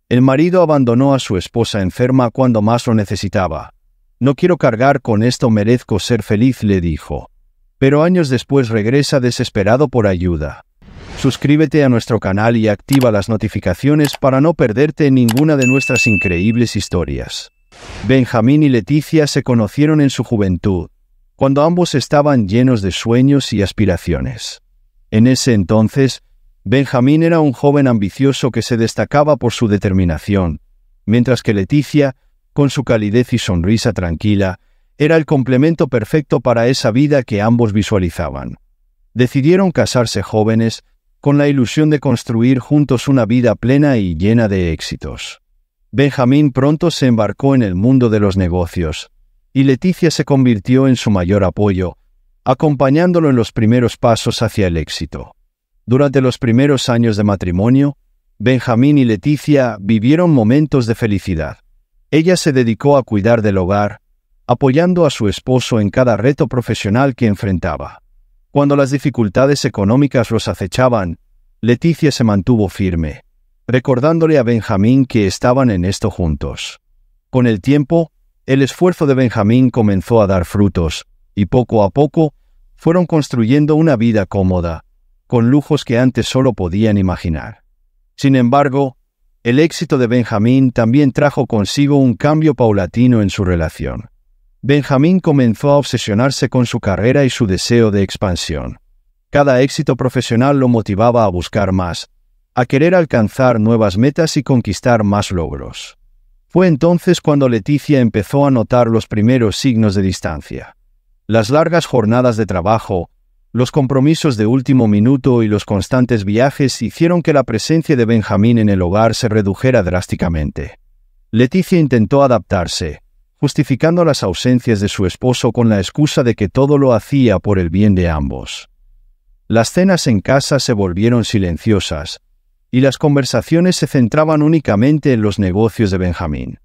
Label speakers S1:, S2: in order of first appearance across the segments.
S1: El marido abandonó a su esposa enferma cuando más lo necesitaba. «No quiero cargar con esto, merezco ser feliz», le dijo. Pero años después regresa desesperado por ayuda. Suscríbete a nuestro canal y activa las notificaciones para no perderte ninguna de nuestras increíbles historias. Benjamín y Leticia se conocieron en su juventud, cuando ambos estaban llenos de sueños y aspiraciones. En ese entonces, Benjamín era un joven ambicioso que se destacaba por su determinación, mientras que Leticia, con su calidez y sonrisa tranquila, era el complemento perfecto para esa vida que ambos visualizaban. Decidieron casarse jóvenes, con la ilusión de construir juntos una vida plena y llena de éxitos. Benjamín pronto se embarcó en el mundo de los negocios, y Leticia se convirtió en su mayor apoyo, acompañándolo en los primeros pasos hacia el éxito. Durante los primeros años de matrimonio, Benjamín y Leticia vivieron momentos de felicidad. Ella se dedicó a cuidar del hogar, apoyando a su esposo en cada reto profesional que enfrentaba. Cuando las dificultades económicas los acechaban, Leticia se mantuvo firme, recordándole a Benjamín que estaban en esto juntos. Con el tiempo, el esfuerzo de Benjamín comenzó a dar frutos, y poco a poco fueron construyendo una vida cómoda, con lujos que antes solo podían imaginar. Sin embargo, el éxito de Benjamín también trajo consigo un cambio paulatino en su relación. Benjamín comenzó a obsesionarse con su carrera y su deseo de expansión. Cada éxito profesional lo motivaba a buscar más, a querer alcanzar nuevas metas y conquistar más logros. Fue entonces cuando Leticia empezó a notar los primeros signos de distancia. Las largas jornadas de trabajo, los compromisos de último minuto y los constantes viajes hicieron que la presencia de Benjamín en el hogar se redujera drásticamente. Leticia intentó adaptarse, justificando las ausencias de su esposo con la excusa de que todo lo hacía por el bien de ambos. Las cenas en casa se volvieron silenciosas, y las conversaciones se centraban únicamente en los negocios de Benjamín.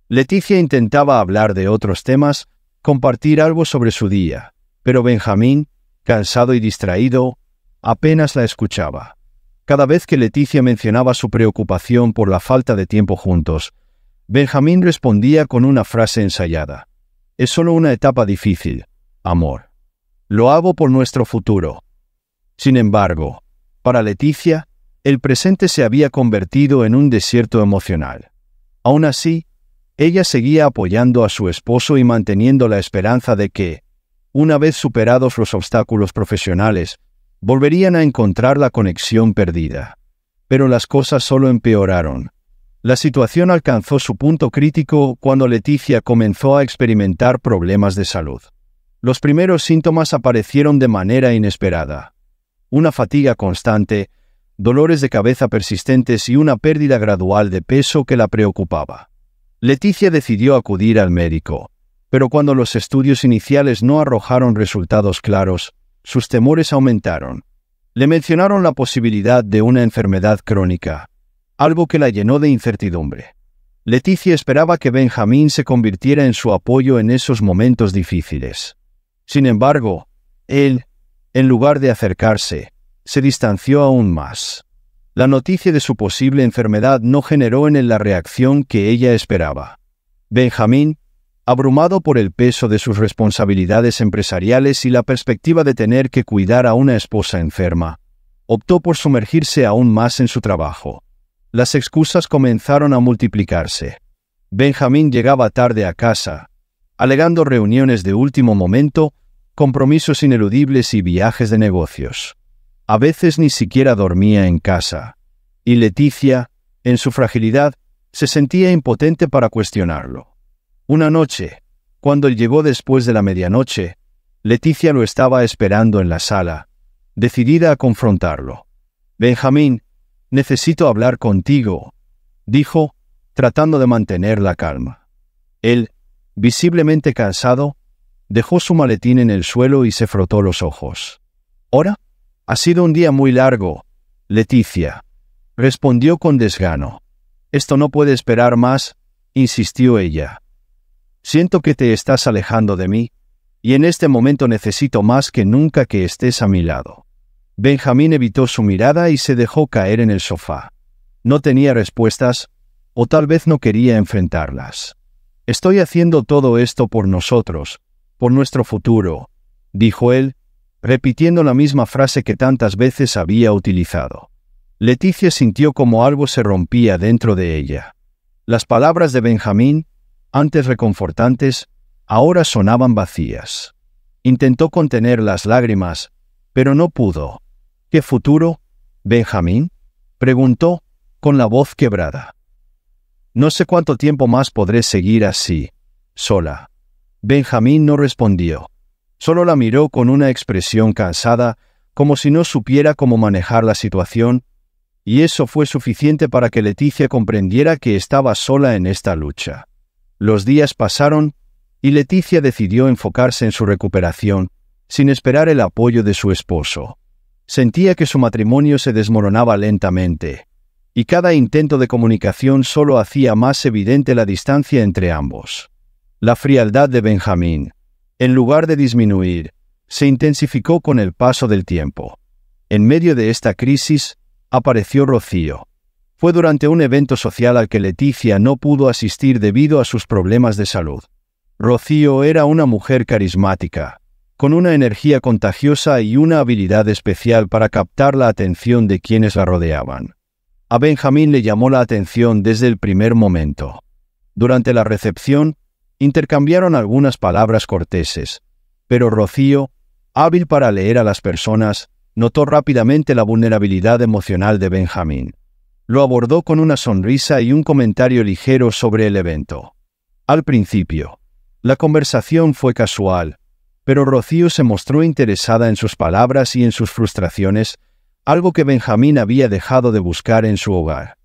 S1: Leticia intentaba hablar de otros temas, compartir algo sobre su día, pero Benjamín, cansado y distraído, apenas la escuchaba. Cada vez que Leticia mencionaba su preocupación por la falta de tiempo juntos, Benjamín respondía con una frase ensayada: «Es solo una etapa difícil, amor. Lo hago por nuestro futuro». Sin embargo, para Leticia, el presente se había convertido en un desierto emocional. Aún así, ella seguía apoyando a su esposo y manteniendo la esperanza de que, una vez superados los obstáculos profesionales, volverían a encontrar la conexión perdida. Pero las cosas solo empeoraron. La situación alcanzó su punto crítico cuando Leticia comenzó a experimentar problemas de salud. Los primeros síntomas aparecieron de manera inesperada. Una fatiga constante, dolores de cabeza persistentes y una pérdida gradual de peso que la preocupaba. Leticia decidió acudir al médico, pero cuando los estudios iniciales no arrojaron resultados claros, sus temores aumentaron. Le mencionaron la posibilidad de una enfermedad crónica, algo que la llenó de incertidumbre. Leticia esperaba que Benjamín se convirtiera en su apoyo en esos momentos difíciles. Sin embargo, él, en lugar de acercarse, se distanció aún más. La noticia de su posible enfermedad no generó en él la reacción que ella esperaba. Benjamín, abrumado por el peso de sus responsabilidades empresariales y la perspectiva de tener que cuidar a una esposa enferma, optó por sumergirse aún más en su trabajo. Las excusas comenzaron a multiplicarse. Benjamín llegaba tarde a casa, alegando reuniones de último momento, compromisos ineludibles y viajes de negocios. A veces ni siquiera dormía en casa, y Leticia, en su fragilidad, se sentía impotente para cuestionarlo. Una noche, cuando él llegó después de la medianoche, Leticia lo estaba esperando en la sala, decidida a confrontarlo. «Benjamín, necesito hablar contigo», dijo, tratando de mantener la calma. Él, visiblemente cansado, dejó su maletín en el suelo y se frotó los ojos. «¿Hora? Ha sido un día muy largo, Leticia», respondió con desgano. «Esto no puede esperar más», insistió ella. «Siento que te estás alejando de mí, y en este momento necesito más que nunca que estés a mi lado». Benjamín evitó su mirada y se dejó caer en el sofá. No tenía respuestas, o tal vez no quería enfrentarlas. «Estoy haciendo todo esto por nosotros, por nuestro futuro», dijo él, repitiendo la misma frase que tantas veces había utilizado. Leticia sintió como algo se rompía dentro de ella. Las palabras de Benjamín, antes reconfortantes, ahora sonaban vacías. Intentó contener las lágrimas, pero no pudo. «¿Qué futuro, Benjamín?», preguntó, con la voz quebrada. «No sé cuánto tiempo más podré seguir así, sola». Benjamín no respondió. Solo la miró con una expresión cansada, como si no supiera cómo manejar la situación, y eso fue suficiente para que Leticia comprendiera que estaba sola en esta lucha. Los días pasaron, y Leticia decidió enfocarse en su recuperación, sin esperar el apoyo de su esposo. Sentía que su matrimonio se desmoronaba lentamente, y cada intento de comunicación solo hacía más evidente la distancia entre ambos. La frialdad de Benjamín, en lugar de disminuir, se intensificó con el paso del tiempo. En medio de esta crisis, apareció Rocío. Fue durante un evento social al que Leticia no pudo asistir debido a sus problemas de salud. Rocío era una mujer carismática, con una energía contagiosa y una habilidad especial para captar la atención de quienes la rodeaban. A Benjamín le llamó la atención desde el primer momento. Durante la recepción, intercambiaron algunas palabras corteses, pero Rocío, hábil para leer a las personas, notó rápidamente la vulnerabilidad emocional de Benjamín. Lo abordó con una sonrisa y un comentario ligero sobre el evento. Al principio, la conversación fue casual, pero Rocío se mostró interesada en sus palabras y en sus frustraciones, algo que Benjamín había dejado de buscar en su hogar.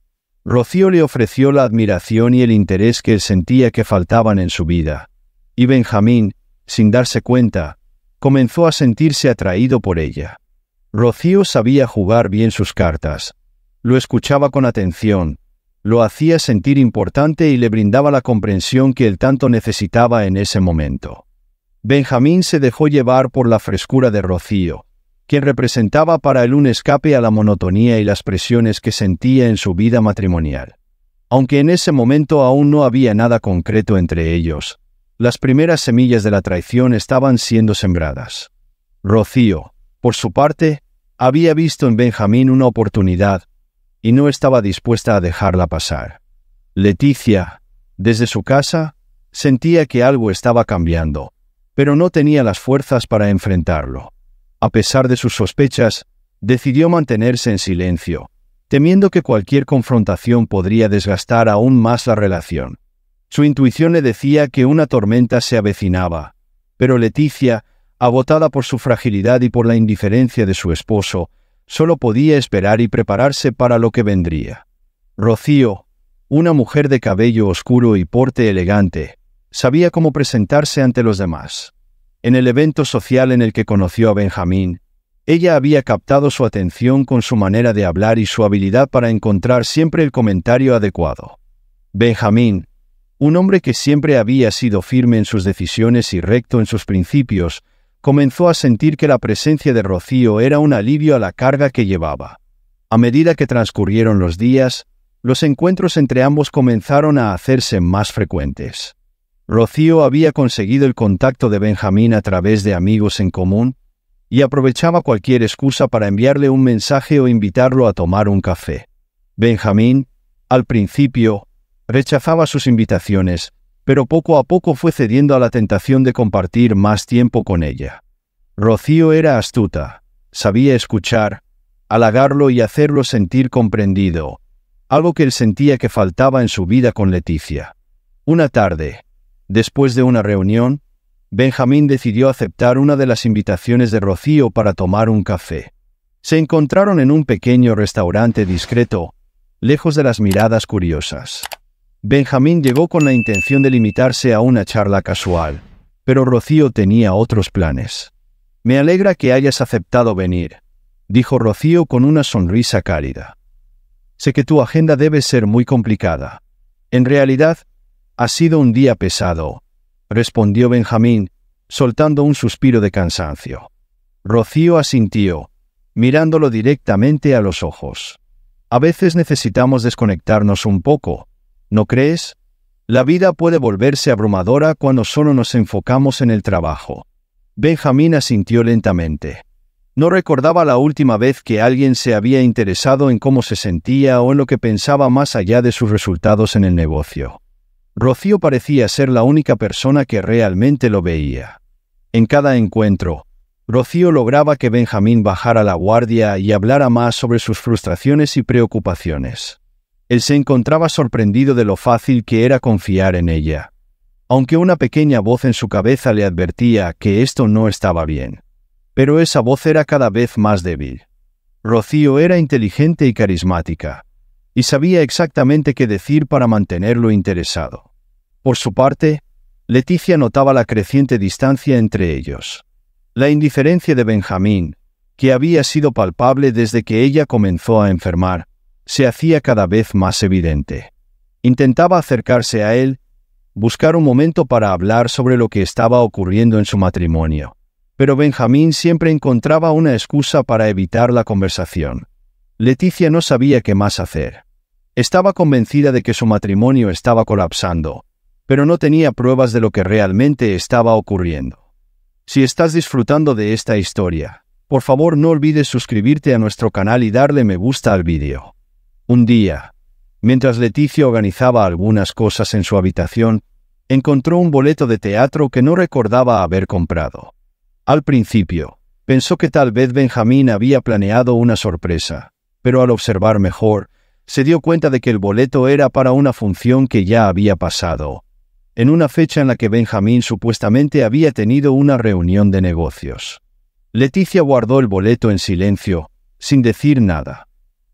S1: Rocío le ofreció la admiración y el interés que él sentía que faltaban en su vida, y Benjamín, sin darse cuenta, comenzó a sentirse atraído por ella. Rocío sabía jugar bien sus cartas, lo escuchaba con atención, lo hacía sentir importante y le brindaba la comprensión que él tanto necesitaba en ese momento. Benjamín se dejó llevar por la frescura de Rocío, quien representaba para él un escape a la monotonía y las presiones que sentía en su vida matrimonial. Aunque en ese momento aún no había nada concreto entre ellos, las primeras semillas de la traición estaban siendo sembradas. Rocío, por su parte, había visto en Benjamín una oportunidad y no estaba dispuesta a dejarla pasar. Leticia, desde su casa, sentía que algo estaba cambiando, pero no tenía las fuerzas para enfrentarlo. A pesar de sus sospechas, decidió mantenerse en silencio, temiendo que cualquier confrontación podría desgastar aún más la relación. Su intuición le decía que una tormenta se avecinaba, pero Leticia, agotada por su fragilidad y por la indiferencia de su esposo, solo podía esperar y prepararse para lo que vendría. Rocío, una mujer de cabello oscuro y porte elegante, sabía cómo presentarse ante los demás. En el evento social en el que conoció a Benjamín, ella había captado su atención con su manera de hablar y su habilidad para encontrar siempre el comentario adecuado. Benjamín, un hombre que siempre había sido firme en sus decisiones y recto en sus principios, comenzó a sentir que la presencia de Rocío era un alivio a la carga que llevaba. A medida que transcurrieron los días, los encuentros entre ambos comenzaron a hacerse más frecuentes. Rocío había conseguido el contacto de Benjamín a través de amigos en común y aprovechaba cualquier excusa para enviarle un mensaje o invitarlo a tomar un café. Benjamín, al principio, rechazaba sus invitaciones, pero poco a poco fue cediendo a la tentación de compartir más tiempo con ella. Rocío era astuta, sabía escuchar, halagarlo y hacerlo sentir comprendido, algo que él sentía que faltaba en su vida con Leticia. Una tarde, después de una reunión, Benjamín decidió aceptar una de las invitaciones de Rocío para tomar un café. Se encontraron en un pequeño restaurante discreto, lejos de las miradas curiosas. Benjamín llegó con la intención de limitarse a una charla casual, pero Rocío tenía otros planes. «Me alegra que hayas aceptado venir», dijo Rocío con una sonrisa cálida. «Sé que tu agenda debe ser muy complicada. En realidad, ha sido un día pesado», respondió Benjamín, soltando un suspiro de cansancio. Rocío asintió, mirándolo directamente a los ojos. «A veces necesitamos desconectarnos un poco», ¿No crees? La vida puede volverse abrumadora cuando solo nos enfocamos en el trabajo. Benjamín asintió lentamente. No recordaba la última vez que alguien se había interesado en cómo se sentía o en lo que pensaba más allá de sus resultados en el negocio. Rocío parecía ser la única persona que realmente lo veía. En cada encuentro, Rocío lograba que Benjamín bajara la guardia y hablara más sobre sus frustraciones y preocupaciones. Él se encontraba sorprendido de lo fácil que era confiar en ella, aunque una pequeña voz en su cabeza le advertía que esto no estaba bien. Pero esa voz era cada vez más débil. Rocío era inteligente y carismática, y sabía exactamente qué decir para mantenerlo interesado. Por su parte, Leticia notaba la creciente distancia entre ellos. La indiferencia de Benjamín, que había sido palpable desde que ella comenzó a enfermar, se hacía cada vez más evidente. Intentaba acercarse a él, buscar un momento para hablar sobre lo que estaba ocurriendo en su matrimonio. Pero Benjamín siempre encontraba una excusa para evitar la conversación. Leticia no sabía qué más hacer. Estaba convencida de que su matrimonio estaba colapsando, pero no tenía pruebas de lo que realmente estaba ocurriendo. Si estás disfrutando de esta historia, por favor no olvides suscribirte a nuestro canal y darle me gusta al vídeo. Un día, mientras Leticia organizaba algunas cosas en su habitación, encontró un boleto de teatro que no recordaba haber comprado. Al principio, pensó que tal vez Benjamín había planeado una sorpresa, pero al observar mejor, se dio cuenta de que el boleto era para una función que ya había pasado, en una fecha en la que Benjamín supuestamente había tenido una reunión de negocios. Leticia guardó el boleto en silencio, sin decir nada.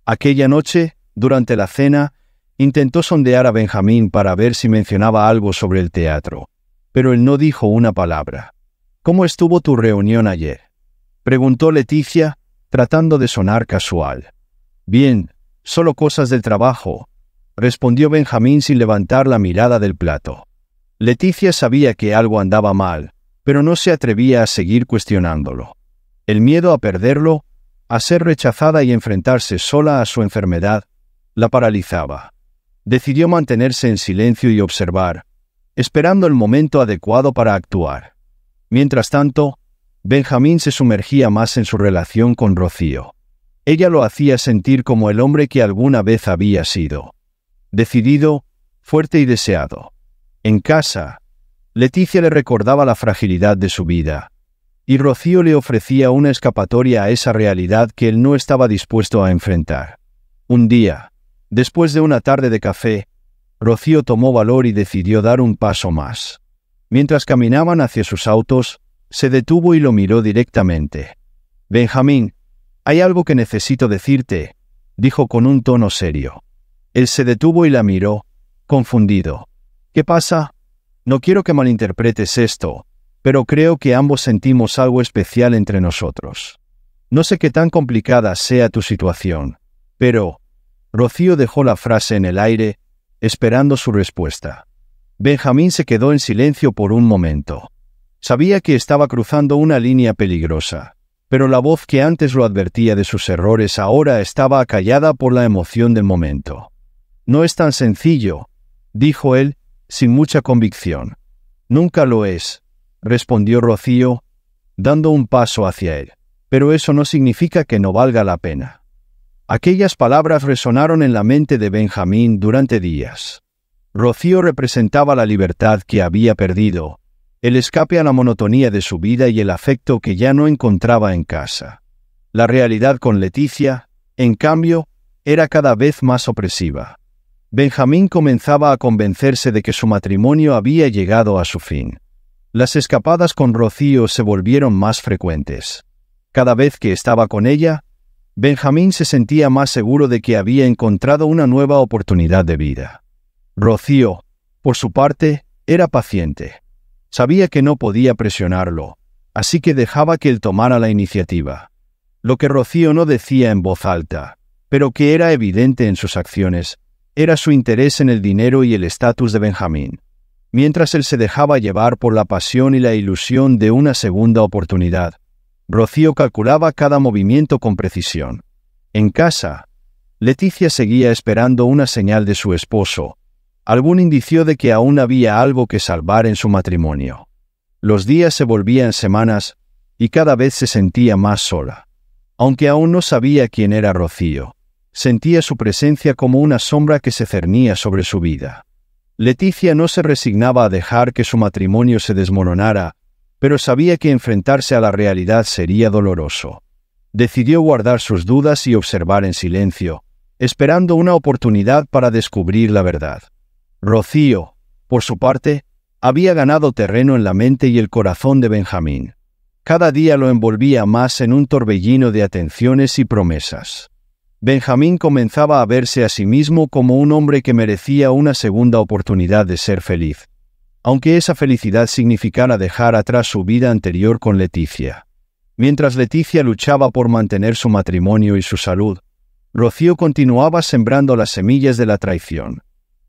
S1: Aquella noche, durante la cena, intentó sondear a Benjamín para ver si mencionaba algo sobre el teatro, pero él no dijo una palabra. ¿Cómo estuvo tu reunión ayer?, preguntó Leticia, tratando de sonar casual. Bien, solo cosas del trabajo, respondió Benjamín sin levantar la mirada del plato. Leticia sabía que algo andaba mal, pero no se atrevía a seguir cuestionándolo. El miedo a perderlo, a ser rechazada y enfrentarse sola a su enfermedad, la paralizaba. Decidió mantenerse en silencio y observar, esperando el momento adecuado para actuar. Mientras tanto, Benjamín se sumergía más en su relación con Rocío. Ella lo hacía sentir como el hombre que alguna vez había sido. Decidido, fuerte y deseado. En casa, Leticia le recordaba la fragilidad de su vida, y Rocío le ofrecía una escapatoria a esa realidad que él no estaba dispuesto a enfrentar. Un día, después de una tarde de café, Rocío tomó valor y decidió dar un paso más. Mientras caminaban hacia sus autos, se detuvo y lo miró directamente. «Benjamín, hay algo que necesito decirte», dijo con un tono serio. Él se detuvo y la miró, confundido. «¿Qué pasa? No quiero que malinterpretes esto, pero creo que ambos sentimos algo especial entre nosotros. No sé qué tan complicada sea tu situación, pero...» Rocío dejó la frase en el aire, esperando su respuesta. Benjamín se quedó en silencio por un momento. Sabía que estaba cruzando una línea peligrosa, pero la voz que antes lo advertía de sus errores ahora estaba acallada por la emoción del momento. «No es tan sencillo», dijo él, sin mucha convicción. «Nunca lo es», respondió Rocío, dando un paso hacia él. «Pero eso no significa que no valga la pena». Aquellas palabras resonaron en la mente de Benjamín durante días. Rocío representaba la libertad que había perdido, el escape a la monotonía de su vida y el afecto que ya no encontraba en casa. La realidad con Leticia, en cambio, era cada vez más opresiva. Benjamín comenzaba a convencerse de que su matrimonio había llegado a su fin. Las escapadas con Rocío se volvieron más frecuentes. Cada vez que estaba con ella, Benjamín se sentía más seguro de que había encontrado una nueva oportunidad de vida. Rocío, por su parte, era paciente. Sabía que no podía presionarlo, así que dejaba que él tomara la iniciativa. Lo que Rocío no decía en voz alta, pero que era evidente en sus acciones, era su interés en el dinero y el estatus de Benjamín, mientras él se dejaba llevar por la pasión y la ilusión de una segunda oportunidad. Rocío calculaba cada movimiento con precisión. En casa, Leticia seguía esperando una señal de su esposo, algún indicio de que aún había algo que salvar en su matrimonio. Los días se volvían semanas y cada vez se sentía más sola. Aunque aún no sabía quién era Rocío, sentía su presencia como una sombra que se cernía sobre su vida. Leticia no se resignaba a dejar que su matrimonio se desmoronara, pero sabía que enfrentarse a la realidad sería doloroso. Decidió guardar sus dudas y observar en silencio, esperando una oportunidad para descubrir la verdad. Rocío, por su parte, había ganado terreno en la mente y el corazón de Benjamín. Cada día lo envolvía más en un torbellino de atenciones y promesas. Benjamín comenzaba a verse a sí mismo como un hombre que merecía una segunda oportunidad de ser feliz, aunque esa felicidad significara dejar atrás su vida anterior con Leticia. Mientras Leticia luchaba por mantener su matrimonio y su salud, Rocío continuaba sembrando las semillas de la traición.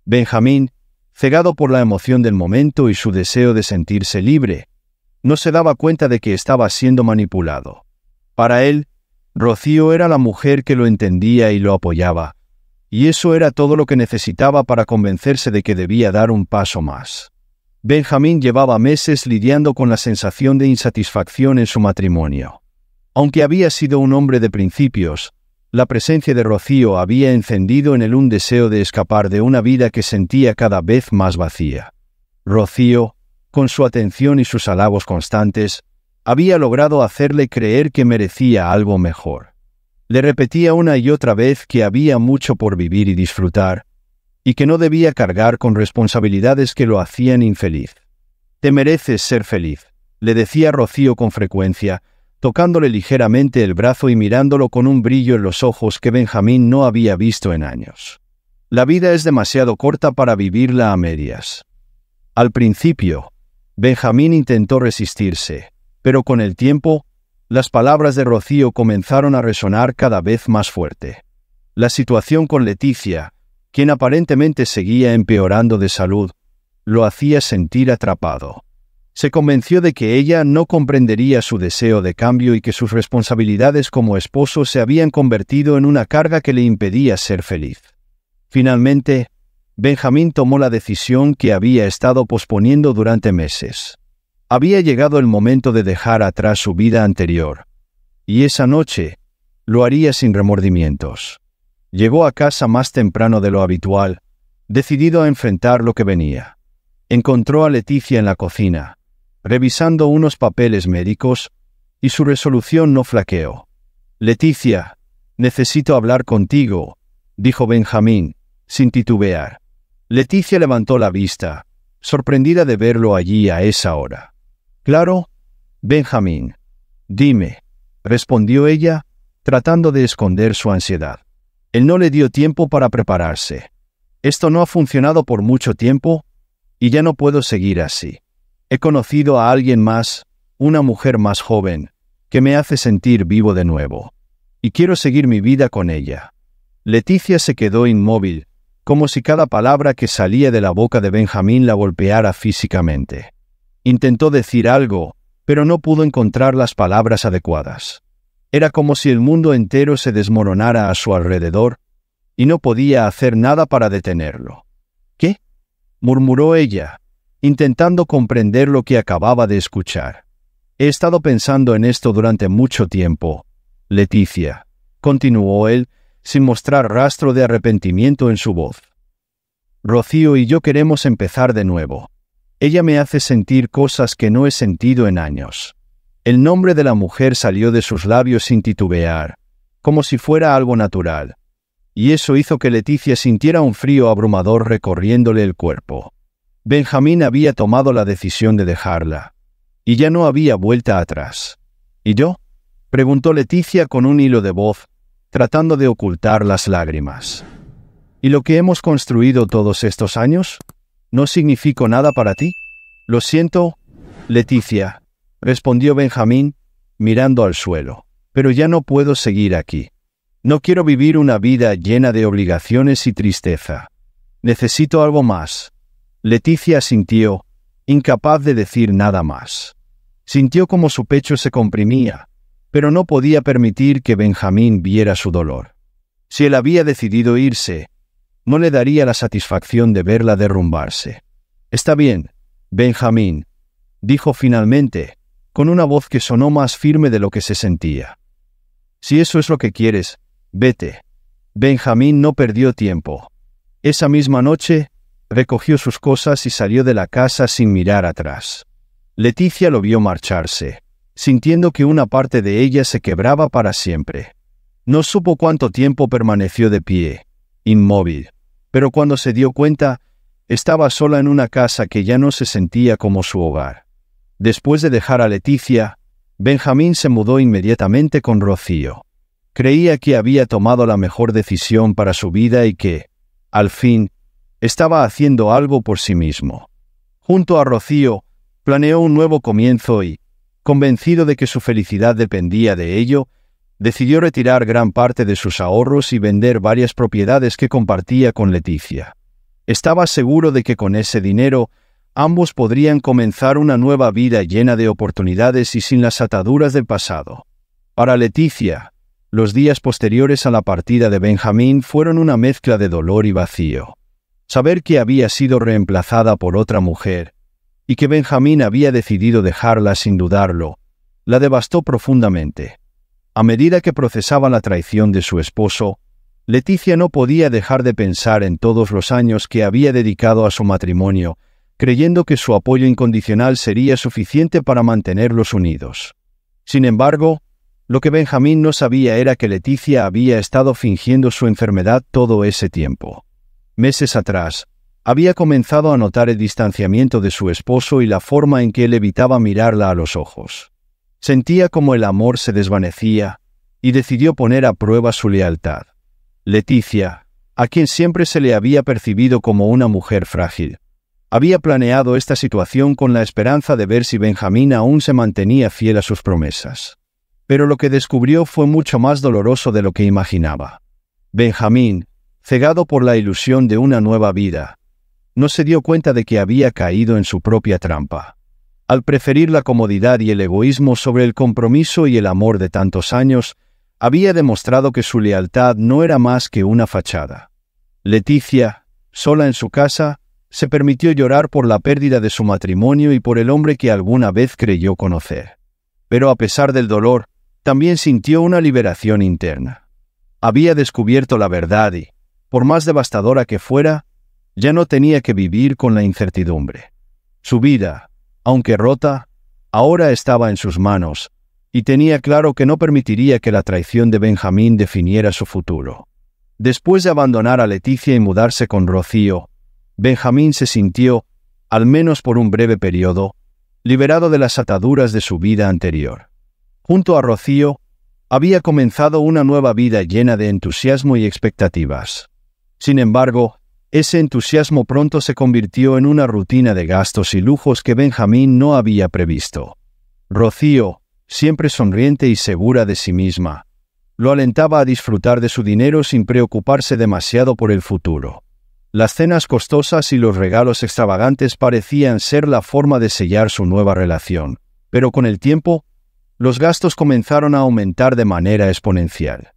S1: Benjamín, cegado por la emoción del momento y su deseo de sentirse libre, no se daba cuenta de que estaba siendo manipulado. Para él, Rocío era la mujer que lo entendía y lo apoyaba, y eso era todo lo que necesitaba para convencerse de que debía dar un paso más. Benjamín llevaba meses lidiando con la sensación de insatisfacción en su matrimonio. Aunque había sido un hombre de principios, la presencia de Rocío había encendido en él un deseo de escapar de una vida que sentía cada vez más vacía. Rocío, con su atención y sus halagos constantes, había logrado hacerle creer que merecía algo mejor. Le repetía una y otra vez que había mucho por vivir y disfrutar, y que no debía cargar con responsabilidades que lo hacían infeliz. «Te mereces ser feliz», le decía Rocío con frecuencia, tocándole ligeramente el brazo y mirándolo con un brillo en los ojos que Benjamín no había visto en años. La vida es demasiado corta para vivirla a medias. Al principio, Benjamín intentó resistirse, pero con el tiempo, las palabras de Rocío comenzaron a resonar cada vez más fuerte. La situación con Leticia, quien aparentemente seguía empeorando de salud, lo hacía sentir atrapado. Se convenció de que ella no comprendería su deseo de cambio y que sus responsabilidades como esposo se habían convertido en una carga que le impedía ser feliz. Finalmente, Benjamín tomó la decisión que había estado posponiendo durante meses. Había llegado el momento de dejar atrás su vida anterior, y esa noche lo haría sin remordimientos. Llegó a casa más temprano de lo habitual, decidido a enfrentar lo que venía. Encontró a Leticia en la cocina, revisando unos papeles médicos, y su resolución no flaqueó. «Leticia, necesito hablar contigo», dijo Benjamín, sin titubear. Leticia levantó la vista, sorprendida de verlo allí a esa hora. «Claro, Benjamín. Dime», respondió ella, tratando de esconder su ansiedad. Él no le dio tiempo para prepararse. «Esto no ha funcionado por mucho tiempo y ya no puedo seguir así. He conocido a alguien más, una mujer más joven, que me hace sentir vivo de nuevo. Y quiero seguir mi vida con ella». Leticia se quedó inmóvil, como si cada palabra que salía de la boca de Benjamín la golpeara físicamente. Intentó decir algo, pero no pudo encontrar las palabras adecuadas. Era como si el mundo entero se desmoronara a su alrededor, y no podía hacer nada para detenerlo. «¿Qué?», murmuró ella, intentando comprender lo que acababa de escuchar. «He estado pensando en esto durante mucho tiempo, Leticia», continuó él, sin mostrar rastro de arrepentimiento en su voz. «Rocío y yo queremos empezar de nuevo. Ella me hace sentir cosas que no he sentido en años». El nombre de la mujer salió de sus labios sin titubear, como si fuera algo natural, y eso hizo que Leticia sintiera un frío abrumador recorriéndole el cuerpo. Benjamín había tomado la decisión de dejarla, y ya no había vuelta atrás. «¿Y yo?», preguntó Leticia con un hilo de voz, tratando de ocultar las lágrimas. «¿Y lo que hemos construido todos estos años? ¿No significó nada para ti?». «Lo siento, Leticia», respondió Benjamín, mirando al suelo, «pero ya no puedo seguir aquí. No quiero vivir una vida llena de obligaciones y tristeza. Necesito algo más». Leticia asintió, incapaz de decir nada más. Sintió como su pecho se comprimía, pero no podía permitir que Benjamín viera su dolor. Si él había decidido irse, no le daría la satisfacción de verla derrumbarse. «Está bien, Benjamín», dijo finalmente, con una voz que sonó más firme de lo que se sentía. «Si eso es lo que quieres, vete». Benjamín no perdió tiempo. Esa misma noche, recogió sus cosas y salió de la casa sin mirar atrás. Leticia lo vio marcharse, sintiendo que una parte de ella se quebraba para siempre. No supo cuánto tiempo permaneció de pie, inmóvil, pero cuando se dio cuenta, estaba sola en una casa que ya no se sentía como su hogar. Después de dejar a Leticia, Benjamín se mudó inmediatamente con Rocío. Creía que había tomado la mejor decisión para su vida y que, al fin, estaba haciendo algo por sí mismo. Junto a Rocío, planeó un nuevo comienzo y, convencido de que su felicidad dependía de ello, decidió retirar gran parte de sus ahorros y vender varias propiedades que compartía con Leticia. Estaba seguro de que con ese dinero, ambos podrían comenzar una nueva vida llena de oportunidades y sin las ataduras del pasado. Para Leticia, los días posteriores a la partida de Benjamín fueron una mezcla de dolor y vacío. Saber que había sido reemplazada por otra mujer y que Benjamín había decidido dejarla sin dudarlo, la devastó profundamente. A medida que procesaba la traición de su esposo, Leticia no podía dejar de pensar en todos los años que había dedicado a su matrimonio, creyendo que su apoyo incondicional sería suficiente para mantenerlos unidos. Sin embargo, lo que Benjamín no sabía era que Leticia había estado fingiendo su enfermedad todo ese tiempo. Meses atrás, había comenzado a notar el distanciamiento de su esposo y la forma en que él evitaba mirarla a los ojos. Sentía como el amor se desvanecía y decidió poner a prueba su lealtad. Leticia, a quien siempre se le había percibido como una mujer frágil, había planeado esta situación con la esperanza de ver si Benjamín aún se mantenía fiel a sus promesas. Pero lo que descubrió fue mucho más doloroso de lo que imaginaba. Benjamín, cegado por la ilusión de una nueva vida, no se dio cuenta de que había caído en su propia trampa. Al preferir la comodidad y el egoísmo sobre el compromiso y el amor de tantos años, había demostrado que su lealtad no era más que una fachada. Leticia, sola en su casa, se permitió llorar por la pérdida de su matrimonio y por el hombre que alguna vez creyó conocer. Pero a pesar del dolor, también sintió una liberación interna. Había descubierto la verdad y, por más devastadora que fuera, ya no tenía que vivir con la incertidumbre. Su vida, aunque rota, ahora estaba en sus manos, y tenía claro que no permitiría que la traición de Benjamín definiera su futuro. Después de abandonar a Leticia y mudarse con Rocío, Benjamín se sintió, al menos por un breve periodo, liberado de las ataduras de su vida anterior. Junto a Rocío, había comenzado una nueva vida llena de entusiasmo y expectativas. Sin embargo, ese entusiasmo pronto se convirtió en una rutina de gastos y lujos que Benjamín no había previsto. Rocío, siempre sonriente y segura de sí misma, lo alentaba a disfrutar de su dinero sin preocuparse demasiado por el futuro. Las cenas costosas y los regalos extravagantes parecían ser la forma de sellar su nueva relación, pero con el tiempo, los gastos comenzaron a aumentar de manera exponencial.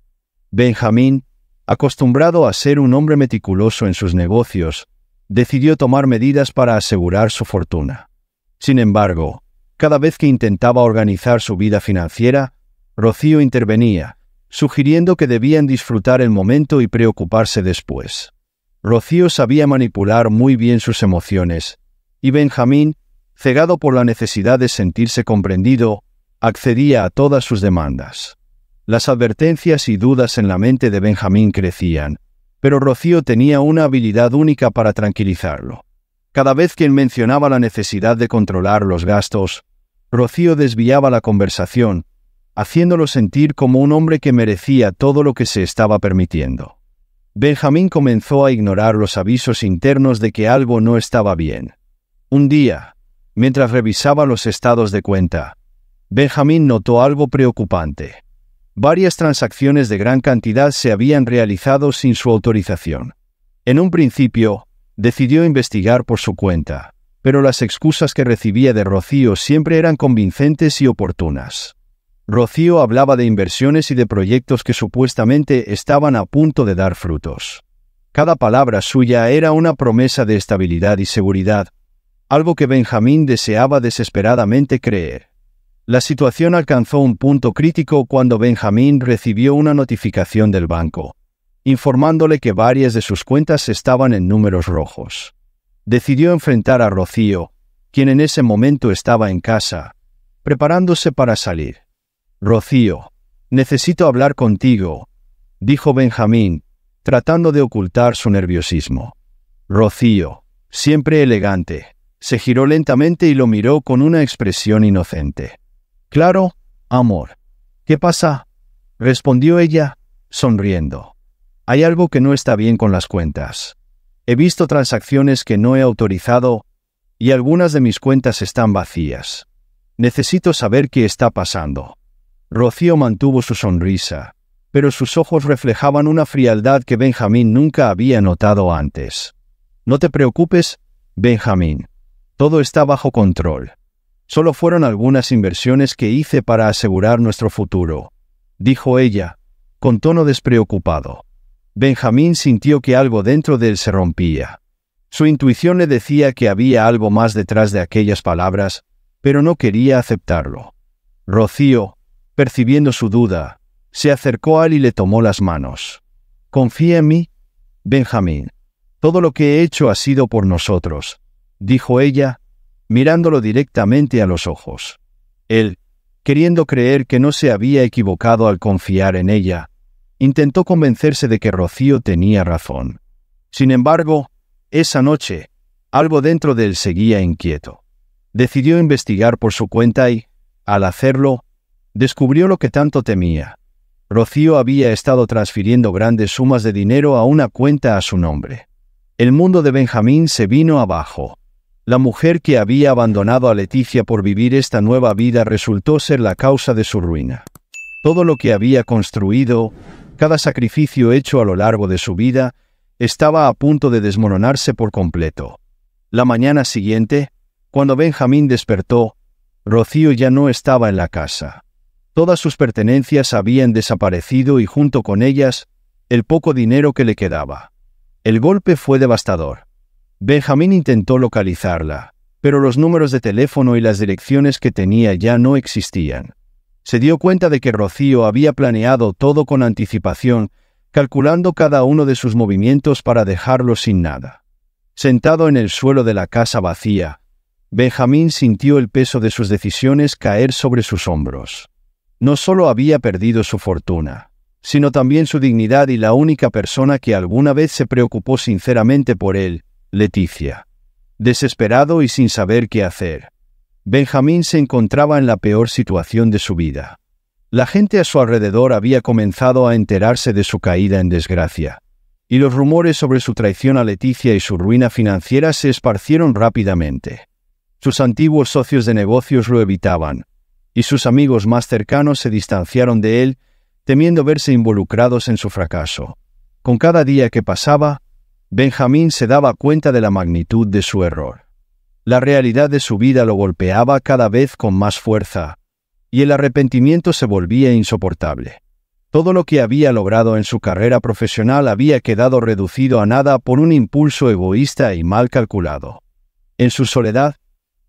S1: Benjamín, acostumbrado a ser un hombre meticuloso en sus negocios, decidió tomar medidas para asegurar su fortuna. Sin embargo, cada vez que intentaba organizar su vida financiera, Rocío intervenía, sugiriendo que debían disfrutar el momento y preocuparse después. Rocío sabía manipular muy bien sus emociones, y Benjamín, cegado por la necesidad de sentirse comprendido, accedía a todas sus demandas. Las advertencias y dudas en la mente de Benjamín crecían, pero Rocío tenía una habilidad única para tranquilizarlo. Cada vez que él mencionaba la necesidad de controlar los gastos, Rocío desviaba la conversación, haciéndolo sentir como un hombre que merecía todo lo que se estaba permitiendo. Benjamín comenzó a ignorar los avisos internos de que algo no estaba bien. Un día, mientras revisaba los estados de cuenta, Benjamín notó algo preocupante. Varias transacciones de gran cantidad se habían realizado sin su autorización. En un principio, decidió investigar por su cuenta, pero las excusas que recibía de Rocío siempre eran convincentes y oportunas. Rocío hablaba de inversiones y de proyectos que supuestamente estaban a punto de dar frutos. Cada palabra suya era una promesa de estabilidad y seguridad, algo que Benjamín deseaba desesperadamente creer. La situación alcanzó un punto crítico cuando Benjamín recibió una notificación del banco, informándole que varias de sus cuentas estaban en números rojos. Decidió enfrentar a Rocío, quien en ese momento estaba en casa, preparándose para salir. «Rocío, necesito hablar contigo», dijo Benjamín, tratando de ocultar su nerviosismo. Rocío, siempre elegante, se giró lentamente y lo miró con una expresión inocente. «Claro, amor. ¿Qué pasa?», respondió ella, sonriendo. «Hay algo que no está bien con las cuentas. He visto transacciones que no he autorizado y algunas de mis cuentas están vacías. Necesito saber qué está pasando». Rocío mantuvo su sonrisa, pero sus ojos reflejaban una frialdad que Benjamín nunca había notado antes. «No te preocupes, Benjamín. Todo está bajo control. Solo fueron algunas inversiones que hice para asegurar nuestro futuro», dijo ella, con tono despreocupado. Benjamín sintió que algo dentro de él se rompía. Su intuición le decía que había algo más detrás de aquellas palabras, pero no quería aceptarlo. Rocío, percibiendo su duda, se acercó a él y le tomó las manos. «¿Confía en mí, Benjamín? Todo lo que he hecho ha sido por nosotros», dijo ella, mirándolo directamente a los ojos. Él, queriendo creer que no se había equivocado al confiar en ella, intentó convencerse de que Rocío tenía razón. Sin embargo, esa noche, algo dentro de él seguía inquieto. Decidió investigar por su cuenta y, al hacerlo, descubrió lo que tanto temía. Rocío había estado transfiriendo grandes sumas de dinero a una cuenta a su nombre. El mundo de Benjamín se vino abajo. La mujer que había abandonado a Leticia por vivir esta nueva vida resultó ser la causa de su ruina. Todo lo que había construido, cada sacrificio hecho a lo largo de su vida, estaba a punto de desmoronarse por completo. La mañana siguiente, cuando Benjamín despertó, Rocío ya no estaba en la casa. Todas sus pertenencias habían desaparecido y junto con ellas, el poco dinero que le quedaba. El golpe fue devastador. Benjamín intentó localizarla, pero los números de teléfono y las direcciones que tenía ya no existían. Se dio cuenta de que Rocío había planeado todo con anticipación, calculando cada uno de sus movimientos para dejarlo sin nada. Sentado en el suelo de la casa vacía, Benjamín sintió el peso de sus decisiones caer sobre sus hombros. No solo había perdido su fortuna, sino también su dignidad y la única persona que alguna vez se preocupó sinceramente por él, Leticia. Desesperado y sin saber qué hacer, Benjamín se encontraba en la peor situación de su vida. La gente a su alrededor había comenzado a enterarse de su caída en desgracia, y los rumores sobre su traición a Leticia y su ruina financiera se esparcieron rápidamente. Sus antiguos socios de negocios lo evitaban, y sus amigos más cercanos se distanciaron de él, temiendo verse involucrados en su fracaso. Con cada día que pasaba, Benjamín se daba cuenta de la magnitud de su error. La realidad de su vida lo golpeaba cada vez con más fuerza, y el arrepentimiento se volvía insoportable. Todo lo que había logrado en su carrera profesional había quedado reducido a nada por un impulso egoísta y mal calculado. En su soledad,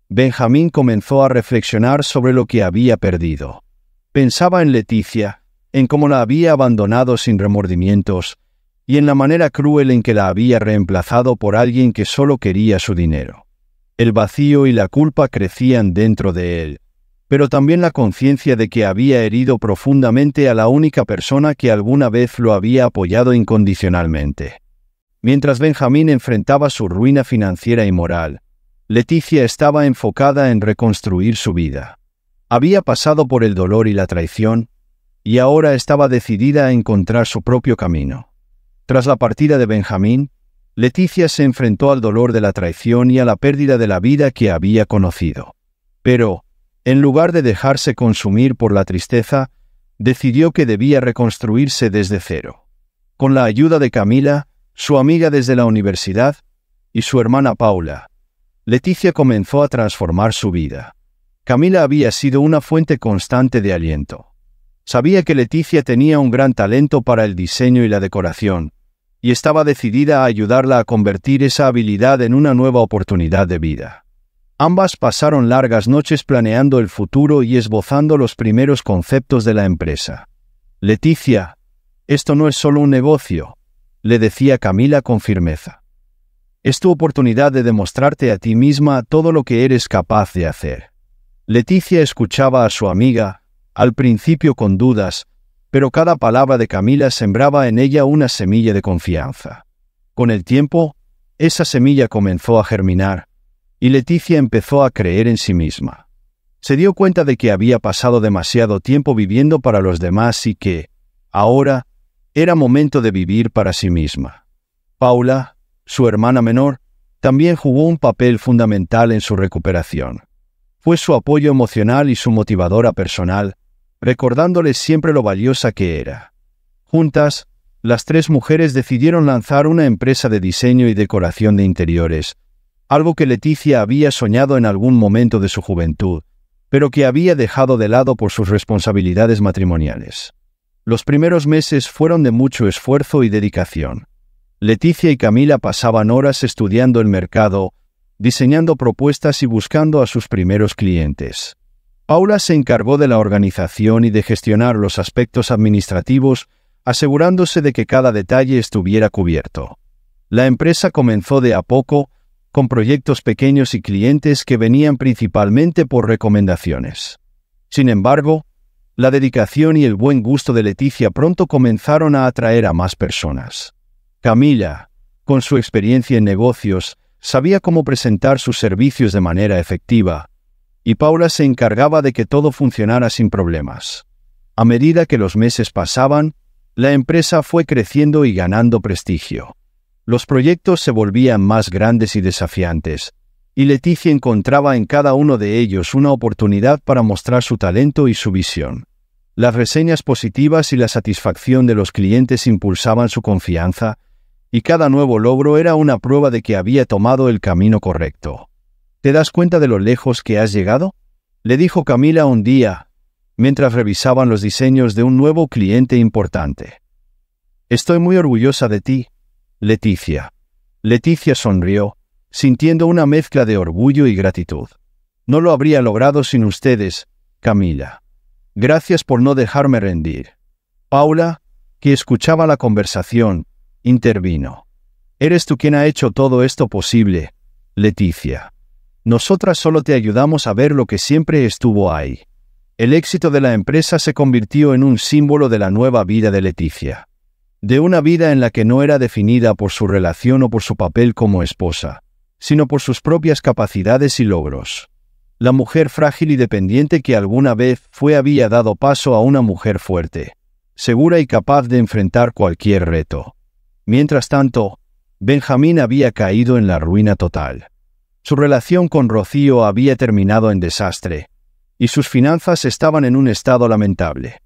S1: Benjamín comenzó a reflexionar sobre lo que había perdido. Pensaba en Leticia, en cómo la había abandonado sin remordimientos, y en la manera cruel en que la había reemplazado por alguien que solo quería su dinero. El vacío y la culpa crecían dentro de él, pero también la conciencia de que había herido profundamente a la única persona que alguna vez lo había apoyado incondicionalmente. Mientras Benjamín enfrentaba su ruina financiera y moral, Leticia estaba enfocada en reconstruir su vida. Había pasado por el dolor y la traición, y ahora estaba decidida a encontrar su propio camino. Tras la partida de Benjamín, Leticia se enfrentó al dolor de la traición y a la pérdida de la vida que había conocido. Pero, en lugar de dejarse consumir por la tristeza, decidió que debía reconstruirse desde cero. Con la ayuda de Camila, su amiga desde la universidad, y su hermana Paula, Leticia comenzó a transformar su vida. Camila había sido una fuente constante de aliento. Sabía que Leticia tenía un gran talento para el diseño y la decoración, y estaba decidida a ayudarla a convertir esa habilidad en una nueva oportunidad de vida. Ambas pasaron largas noches planeando el futuro y esbozando los primeros conceptos de la empresa. «Leticia, esto no es solo un negocio», le decía Camila con firmeza. «Es tu oportunidad de demostrarte a ti misma todo lo que eres capaz de hacer». Leticia escuchaba a su amiga, al principio con dudas, pero cada palabra de Camila sembraba en ella una semilla de confianza. Con el tiempo, esa semilla comenzó a germinar, y Leticia empezó a creer en sí misma. Se dio cuenta de que había pasado demasiado tiempo viviendo para los demás y que, ahora, era momento de vivir para sí misma. Paula, su hermana menor, también jugó un papel fundamental en su recuperación. Fue su apoyo emocional y su motivadora personal, recordándole siempre lo valiosa que era. Juntas, las tres mujeres decidieron lanzar una empresa de diseño y decoración de interiores, algo que Leticia había soñado en algún momento de su juventud, pero que había dejado de lado por sus responsabilidades matrimoniales. Los primeros meses fueron de mucho esfuerzo y dedicación. Leticia y Camila pasaban horas estudiando el mercado, diseñando propuestas y buscando a sus primeros clientes. Paula se encargó de la organización y de gestionar los aspectos administrativos, asegurándose de que cada detalle estuviera cubierto. La empresa comenzó de a poco, con proyectos pequeños y clientes que venían principalmente por recomendaciones. Sin embargo, la dedicación y el buen gusto de Leticia pronto comenzaron a atraer a más personas. Camila, con su experiencia en negocios, sabía cómo presentar sus servicios de manera efectiva, y Paula se encargaba de que todo funcionara sin problemas. A medida que los meses pasaban, la empresa fue creciendo y ganando prestigio. Los proyectos se volvían más grandes y desafiantes, y Leticia encontraba en cada uno de ellos una oportunidad para mostrar su talento y su visión. Las reseñas positivas y la satisfacción de los clientes impulsaban su confianza, y cada nuevo logro era una prueba de que había tomado el camino correcto. «¿Te das cuenta de lo lejos que has llegado?», le dijo Camila un día, mientras revisaban los diseños de un nuevo cliente importante. «Estoy muy orgullosa de ti, Leticia». Leticia sonrió, sintiendo una mezcla de orgullo y gratitud. «No lo habría logrado sin ustedes, Camila. Gracias por no dejarme rendir». Paula, que escuchaba la conversación, intervino. «Eres tú quien ha hecho todo esto posible, Leticia. Nosotras solo te ayudamos a ver lo que siempre estuvo ahí». El éxito de la empresa se convirtió en un símbolo de la nueva vida de Leticia. De una vida en la que no era definida por su relación o por su papel como esposa, sino por sus propias capacidades y logros. La mujer frágil y dependiente que alguna vez había dado paso a una mujer fuerte, segura y capaz de enfrentar cualquier reto. Mientras tanto, Benjamín había caído en la ruina total. Su relación con Rocío había terminado en desastre, y sus finanzas estaban en un estado lamentable.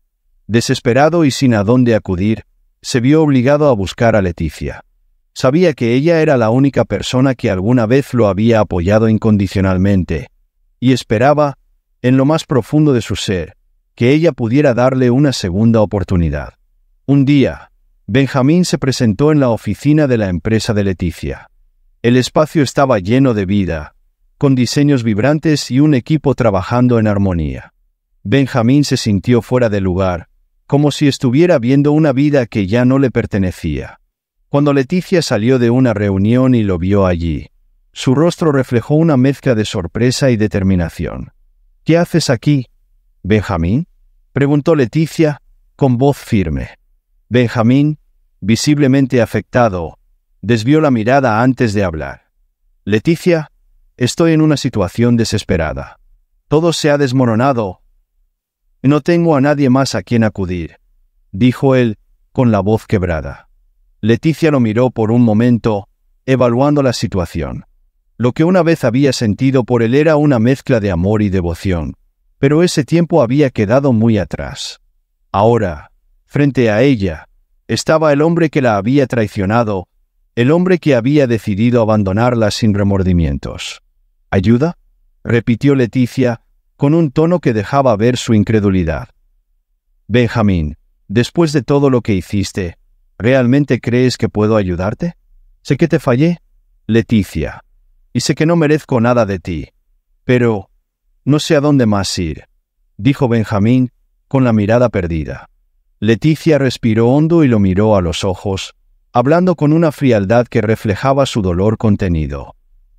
S1: Desesperado y sin a dónde acudir, se vio obligado a buscar a Leticia. Sabía que ella era la única persona que alguna vez lo había apoyado incondicionalmente, y esperaba, en lo más profundo de su ser, que ella pudiera darle una segunda oportunidad. Un día, Benjamín se presentó en la oficina de la empresa de Leticia. El espacio estaba lleno de vida, con diseños vibrantes y un equipo trabajando en armonía. Benjamín se sintió fuera de lugar, como si estuviera viendo una vida que ya no le pertenecía. Cuando Leticia salió de una reunión y lo vio allí, su rostro reflejó una mezcla de sorpresa y determinación. «¿Qué haces aquí, Benjamín?», preguntó Leticia, con voz firme. Benjamín, visiblemente afectado, desvió la mirada antes de hablar. «Leticia, estoy en una situación desesperada. Todo se ha desmoronado. No tengo a nadie más a quien acudir», dijo él, con la voz quebrada. Leticia lo miró por un momento, evaluando la situación. Lo que una vez había sentido por él era una mezcla de amor y devoción, pero ese tiempo había quedado muy atrás. Ahora, frente a ella, estaba el hombre que la había traicionado, el hombre que había decidido abandonarla sin remordimientos. «¿Ayuda?», repitió Leticia, con un tono que dejaba ver su incredulidad. «Benjamín, después de todo lo que hiciste, ¿Realmente crees que puedo ayudarte? Sé que te fallé, Leticia, y sé que no merezco nada de ti, pero no sé a dónde más ir, dijo Benjamín con la mirada perdida. Leticia respiró hondo y lo miró a los ojos, hablando con una frialdad que reflejaba su dolor contenido.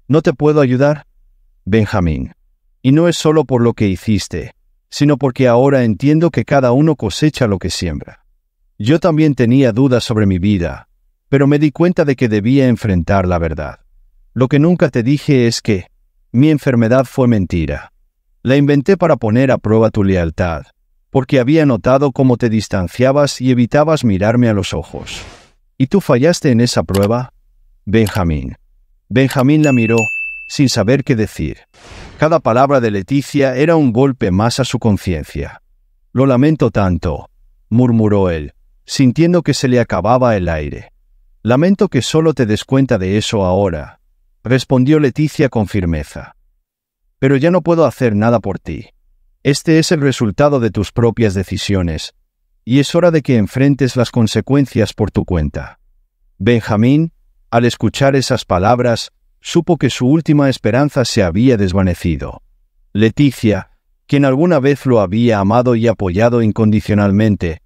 S1: ¿No te puedo ayudar, Benjamín? Y no es solo por lo que hiciste, sino porque ahora entiendo que cada uno cosecha lo que siembra. Yo también tenía dudas sobre mi vida, pero me di cuenta de que debía enfrentar la verdad. Lo que nunca te dije es que mi enfermedad fue mentira. La inventé para poner a prueba tu lealtad, porque había notado cómo te distanciabas y evitabas mirarme a los ojos. ¿Y tú fallaste en esa prueba, Benjamín? Benjamín la miró, sin saber qué decir. Cada palabra de Leticia era un golpe más a su conciencia. Lo lamento tanto, murmuró él, sintiendo que se le acababa el aire. Lamento que solo te des cuenta de eso ahora, respondió Leticia con firmeza. Pero ya no puedo hacer nada por ti. Este es el resultado de tus propias decisiones, y es hora de que enfrentes las consecuencias por tu cuenta. Benjamín, al escuchar esas palabras, supo que su última esperanza se había desvanecido. Leticia, quien alguna vez lo había amado y apoyado incondicionalmente,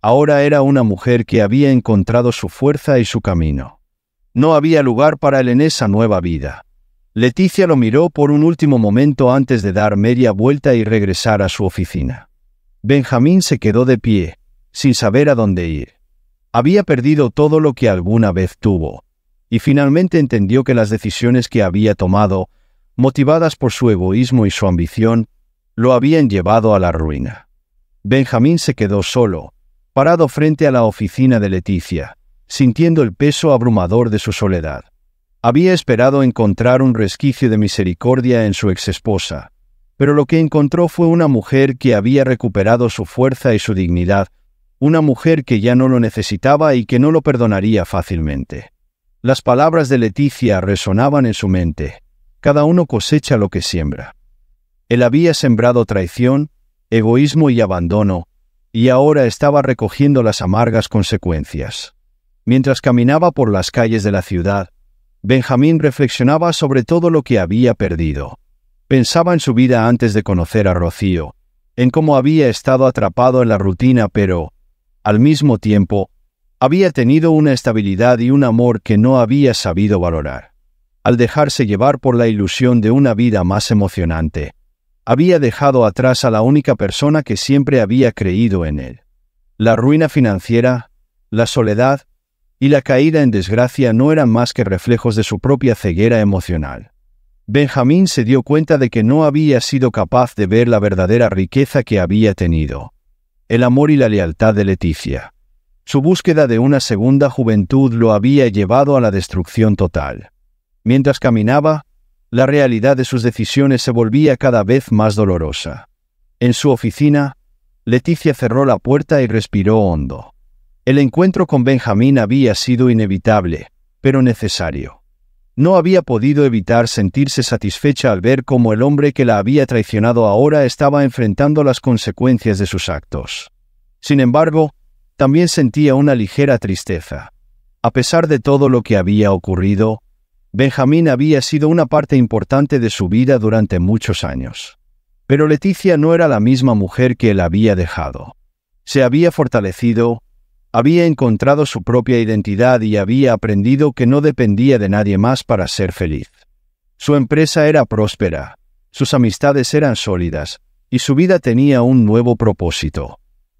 S1: ahora era una mujer que había encontrado su fuerza y su camino. No había lugar para él en esa nueva vida. Leticia lo miró por un último momento antes de dar media vuelta y regresar a su oficina. Benjamín se quedó de pie, sin saber a dónde ir. Había perdido todo lo que alguna vez tuvo, y finalmente entendió que las decisiones que había tomado, motivadas por su egoísmo y su ambición, lo habían llevado a la ruina. Benjamín se quedó solo, parado frente a la oficina de Leticia, sintiendo el peso abrumador de su soledad. Había esperado encontrar un resquicio de misericordia en su exesposa, pero lo que encontró fue una mujer que había recuperado su fuerza y su dignidad, una mujer que ya no lo necesitaba y que no lo perdonaría fácilmente. Las palabras de Leticia resonaban en su mente. Cada uno cosecha lo que siembra. Él había sembrado traición, egoísmo y abandono, y ahora estaba recogiendo las amargas consecuencias. Mientras caminaba por las calles de la ciudad, Benjamín reflexionaba sobre todo lo que había perdido. Pensaba en su vida antes de conocer a Rocío, en cómo había estado atrapado en la rutina, pero, al mismo tiempo, había tenido una estabilidad y un amor que no había sabido valorar. Al dejarse llevar por la ilusión de una vida más emocionante, había dejado atrás a la única persona que siempre había creído en él. La ruina financiera, la soledad y la caída en desgracia no eran más que reflejos de su propia ceguera emocional. Benjamín se dio cuenta de que no había sido capaz de ver la verdadera riqueza que había tenido: el amor y la lealtad de Leticia. Su búsqueda de una segunda juventud lo había llevado a la destrucción total. Mientras caminaba, la realidad de sus decisiones se volvía cada vez más dolorosa. En su oficina, Leticia cerró la puerta y respiró hondo. El encuentro con Benjamín había sido inevitable, pero necesario. No había podido evitar sentirse satisfecha al ver cómo el hombre que la había traicionado ahora estaba enfrentando las consecuencias de sus actos. Sin embargo, también sentía una ligera tristeza. A pesar de todo lo que había ocurrido, Benjamín había sido una parte importante de su vida durante muchos años. Pero Leticia no era la misma mujer que él había dejado. Se había fortalecido, había encontrado su propia identidad y había aprendido que no dependía de nadie más para ser feliz. Su empresa era próspera, sus amistades eran sólidas, y su vida tenía un nuevo propósito.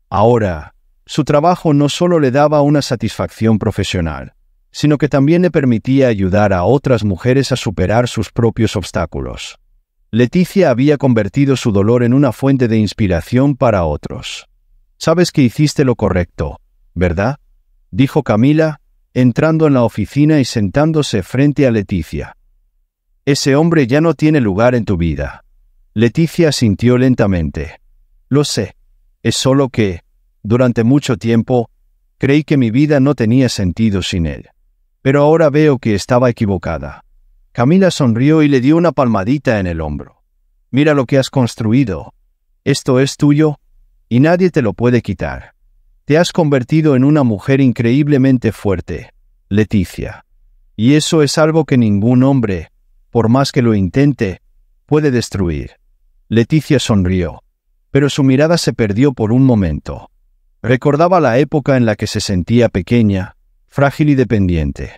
S1: Ahora, su trabajo no solo le daba una satisfacción profesional, sino que también le permitía ayudar a otras mujeres a superar sus propios obstáculos. Leticia había convertido su dolor en una fuente de inspiración para otros. «Sabes que hiciste lo correcto, ¿verdad?», dijo Camila, entrando en la oficina y sentándose frente a Leticia. «Ese hombre ya no tiene lugar en tu vida». Leticia asintió lentamente. «Lo sé, es solo que, durante mucho tiempo, creí que mi vida no tenía sentido sin él. Pero ahora veo que estaba equivocada». Camila sonrió y le dio una palmadita en el hombro. «Mira lo que has construido. Esto es tuyo y nadie te lo puede quitar. Te has convertido en una mujer increíblemente fuerte, Leticia. Y eso es algo que ningún hombre, por más que lo intente, puede destruir. Leticia sonrió, pero su mirada se perdió por un momento. Recordaba la época en la que se sentía pequeña, frágil y dependiente.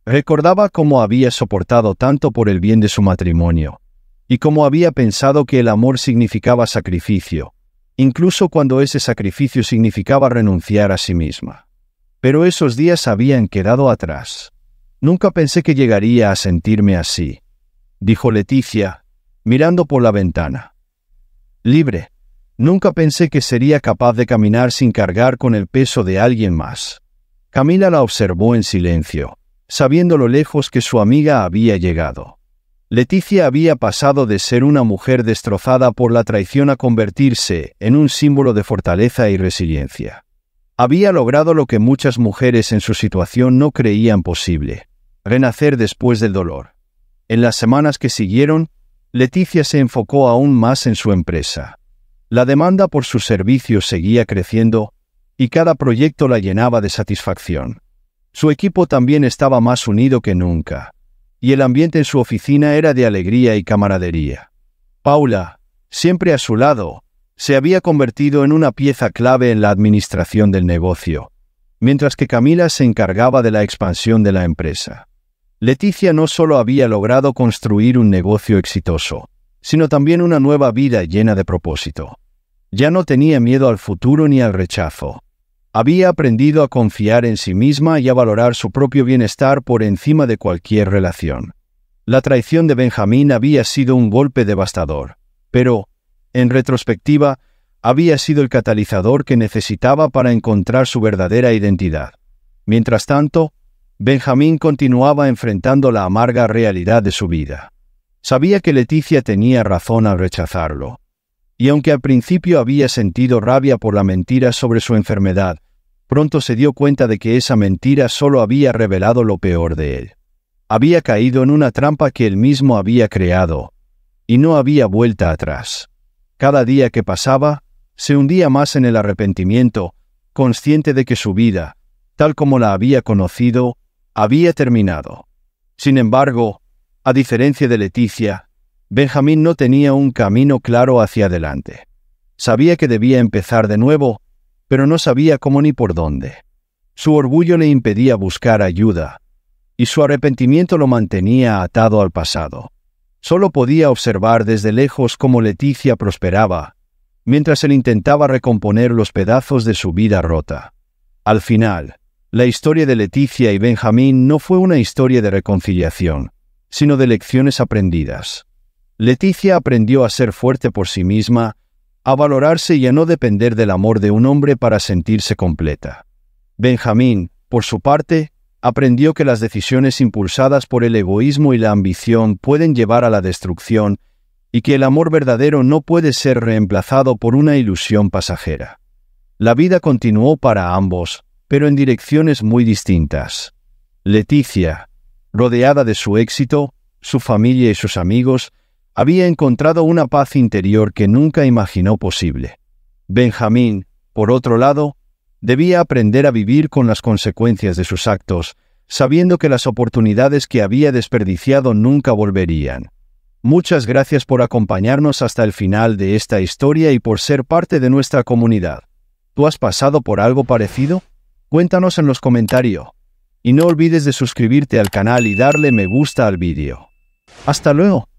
S1: Recordaba cómo había soportado tanto por el bien de su matrimonio, y cómo había pensado que el amor significaba sacrificio, incluso cuando ese sacrificio significaba renunciar a sí misma. Pero esos días habían quedado atrás. Nunca pensé que llegaría a sentirme así, dijo Leticia, mirando por la ventana. Libre. Nunca pensé que sería capaz de caminar sin cargar con el peso de alguien más. Camila la observó en silencio, sabiendo lo lejos que su amiga había llegado. Leticia había pasado de ser una mujer destrozada por la traición a convertirse en un símbolo de fortaleza y resiliencia. Había logrado lo que muchas mujeres en su situación no creían posible: renacer después del dolor. En las semanas que siguieron, Leticia se enfocó aún más en su empresa. La demanda por sus servicios seguía creciendo y cada proyecto la llenaba de satisfacción. Su equipo también estaba más unido que nunca, y el ambiente en su oficina era de alegría y camaradería. Paula, siempre a su lado, se había convertido en una pieza clave en la administración del negocio, mientras que Camila se encargaba de la expansión de la empresa. Leticia no solo había logrado construir un negocio exitoso, sino también una nueva vida llena de propósito. Ya no tenía miedo al futuro ni al rechazo. Había aprendido a confiar en sí misma y a valorar su propio bienestar por encima de cualquier relación. La traición de Benjamín había sido un golpe devastador, pero, en retrospectiva, había sido el catalizador que necesitaba para encontrar su verdadera identidad. Mientras tanto, Benjamín continuaba enfrentando la amarga realidad de su vida. Sabía que Leticia tenía razón al rechazarlo. Y aunque al principio había sentido rabia por la mentira sobre su enfermedad, pronto se dio cuenta de que esa mentira solo había revelado lo peor de él. Había caído en una trampa que él mismo había creado, y no había vuelta atrás. Cada día que pasaba, se hundía más en el arrepentimiento, consciente de que su vida, tal como la había conocido, había terminado. Sin embargo, a diferencia de Leticia, Benjamín no tenía un camino claro hacia adelante. Sabía que debía empezar de nuevo, pero no sabía cómo ni por dónde. Su orgullo le impedía buscar ayuda, y su arrepentimiento lo mantenía atado al pasado. Solo podía observar desde lejos cómo Leticia prosperaba, mientras él intentaba recomponer los pedazos de su vida rota. Al final, la historia de Leticia y Benjamín no fue una historia de reconciliación, sino de lecciones aprendidas. Leticia aprendió a ser fuerte por sí misma, a valorarse y a no depender del amor de un hombre para sentirse completa. Benjamín, por su parte, aprendió que las decisiones impulsadas por el egoísmo y la ambición pueden llevar a la destrucción y que el amor verdadero no puede ser reemplazado por una ilusión pasajera. La vida continuó para ambos, pero en direcciones muy distintas. Leticia, rodeada de su éxito, su familia y sus amigos, había encontrado una paz interior que nunca imaginó posible. Benjamín, por otro lado, debía aprender a vivir con las consecuencias de sus actos, sabiendo que las oportunidades que había desperdiciado nunca volverían. Muchas gracias por acompañarnos hasta el final de esta historia y por ser parte de nuestra comunidad. ¿Tú has pasado por algo parecido? Cuéntanos en los comentarios. Y no olvides de suscribirte al canal y darle me gusta al vídeo. ¡Hasta luego!